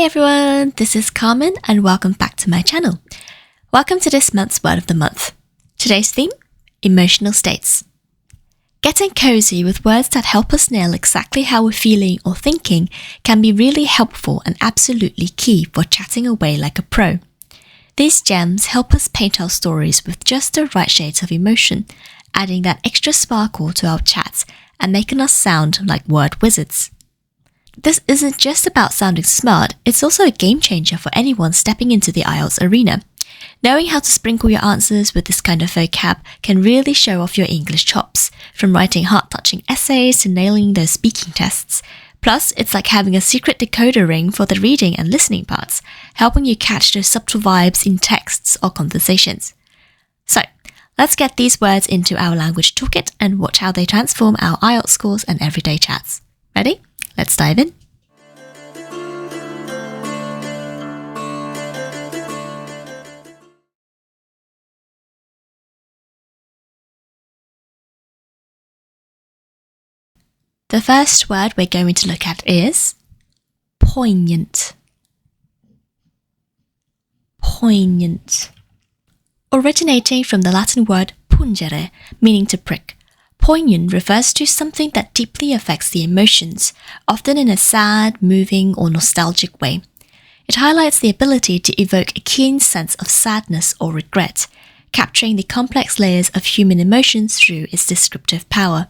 Hey everyone, this is Carmen and welcome back to my channel. Welcome to this month's Word of the Month. Today's theme, emotional states. Getting cozy with words that help us nail exactly how we're feeling or thinking can be really helpful and absolutely key for chatting away like a pro. These gems help us paint our stories with just the right shades of emotion, adding that extra sparkle to our chats and making us sound like word wizards. This isn't just about sounding smart, it's also a game changer for anyone stepping into the IELTS arena. Knowing how to sprinkle your answers with this kind of vocab can really show off your English chops, from writing heart-touching essays to nailing those speaking tests. Plus, it's like having a secret decoder ring for the reading and listening parts, helping you catch those subtle vibes in texts or conversations. So, let's get these words into our language toolkit and watch how they transform our IELTS scores and everyday chats. Ready? Let's dive in. The first word we're going to look at is poignant. Poignant. Originating from the Latin word pungere, meaning to prick, poignant refers to something that deeply affects the emotions, often in a sad, moving, or nostalgic way. It highlights the ability to evoke a keen sense of sadness or regret, capturing the complex layers of human emotions through its descriptive power.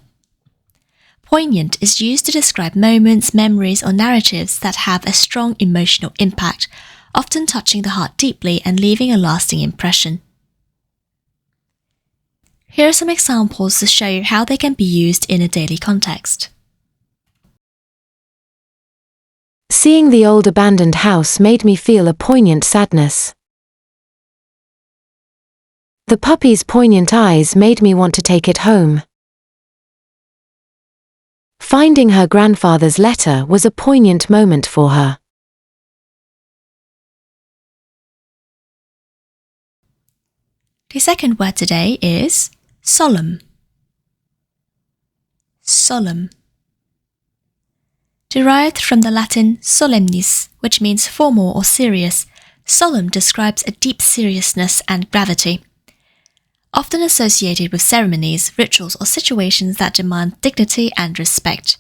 Poignant is used to describe moments, memories, or narratives that have a strong emotional impact, often touching the heart deeply and leaving a lasting impression. Here are some examples to show you how they can be used in a daily context. Seeing the old abandoned house made me feel a poignant sadness. The puppy's poignant eyes made me want to take it home. Finding her grandfather's letter was a poignant moment for her. The second word today is solemn. Solemn. Derived from the Latin solemnis, which means formal or serious, solemn describes a deep seriousness and gravity. Often associated with ceremonies, rituals, or situations that demand dignity and respect.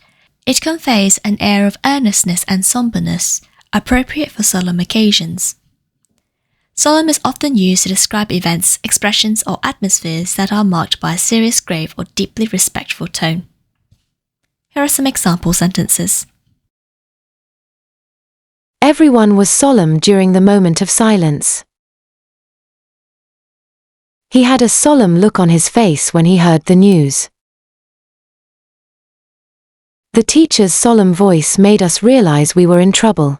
It conveys an air of earnestness and somberness, appropriate for solemn occasions. Solemn is often used to describe events, expressions, or atmospheres that are marked by a serious, grave, or deeply respectful tone. Here are some example sentences. Everyone was solemn during the moment of silence. He had a solemn look on his face when he heard the news. The teacher's solemn voice made us realize we were in trouble.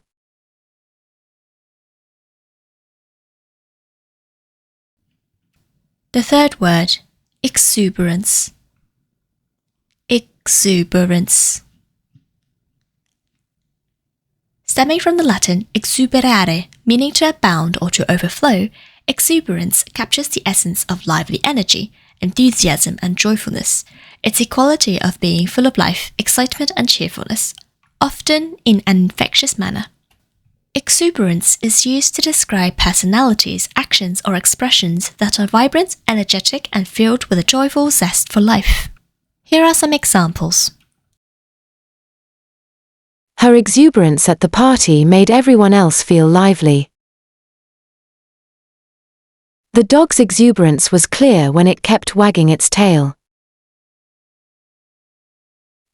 The third word, exuberance. Exuberance. Stemming from the Latin exuberare, meaning to abound or to overflow, exuberance captures the essence of lively energy, enthusiasm, and joyfulness. It's a quality of being full of life, excitement, and cheerfulness, often in an infectious manner. Exuberance is used to describe personalities, actions, or expressions that are vibrant, energetic, and filled with a joyful zest for life. Here are some examples. Her exuberance at the party made everyone else feel lively. The dog's exuberance was clear when it kept wagging its tail.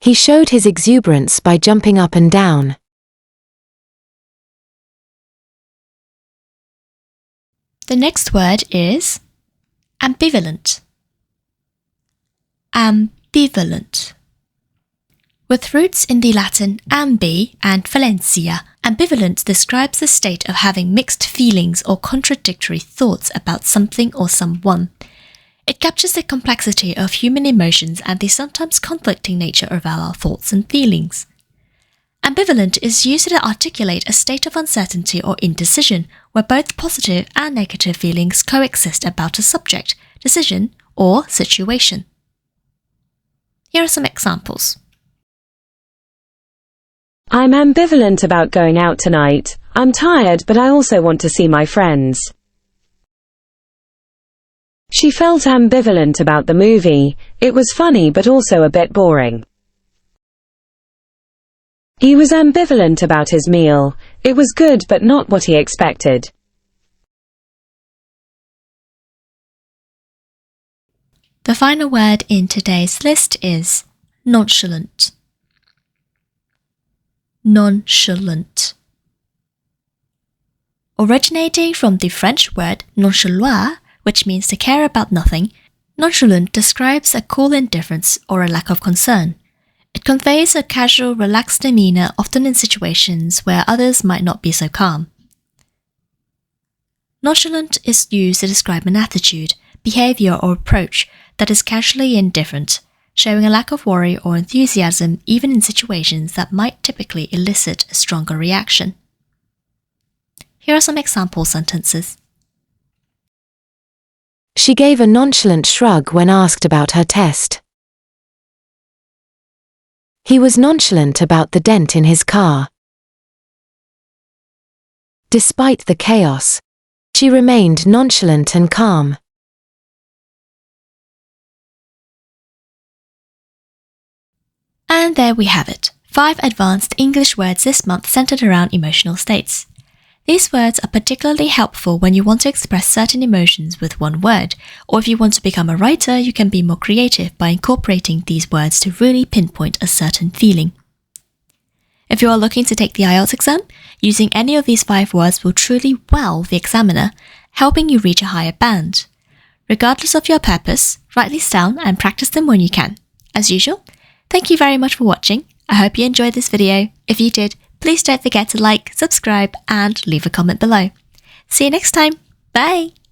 He showed his exuberance by jumping up and down. The next word is ambivalent. Ambivalent. With roots in the Latin ambi and valentia, ambivalent describes the state of having mixed feelings or contradictory thoughts about something or someone. It captures the complexity of human emotions and the sometimes conflicting nature of our thoughts and feelings. Ambivalent is used to articulate a state of uncertainty or indecision where both positive and negative feelings coexist about a subject, decision, or situation. Here are some examples. I'm ambivalent about going out tonight. I'm tired, but I also want to see my friends. She felt ambivalent about the movie. It was funny but also a bit boring. He was ambivalent about his meal. It was good but not what he expected. The final word in today's list is nonchalant. Nonchalant. Originating from the French word nonchaloir, which means to care about nothing, nonchalant describes a cool indifference or a lack of concern. It conveys a casual, relaxed demeanor, often in situations where others might not be so calm. Nonchalant is used to describe an attitude, behavior, or approach that is casually indifferent, showing a lack of worry or enthusiasm even in situations that might typically elicit a stronger reaction. Here are some example sentences. She gave a nonchalant shrug when asked about her test. He was nonchalant about the dent in his car. Despite the chaos, she remained nonchalant and calm. And there we have it, 5 advanced English words this month centered around emotional states. These words are particularly helpful when you want to express certain emotions with one word, or if you want to become a writer, you can be more creative by incorporating these words to really pinpoint a certain feeling. If you are looking to take the IELTS exam, using any of these 5 words will truly wow the examiner, helping you reach a higher band. Regardless of your purpose, write these down and practice them when you can. As usual, thank you very much for watching. I hope you enjoyed this video. If you did, please don't forget to like, subscribe, and leave a comment below. See you next time. Bye!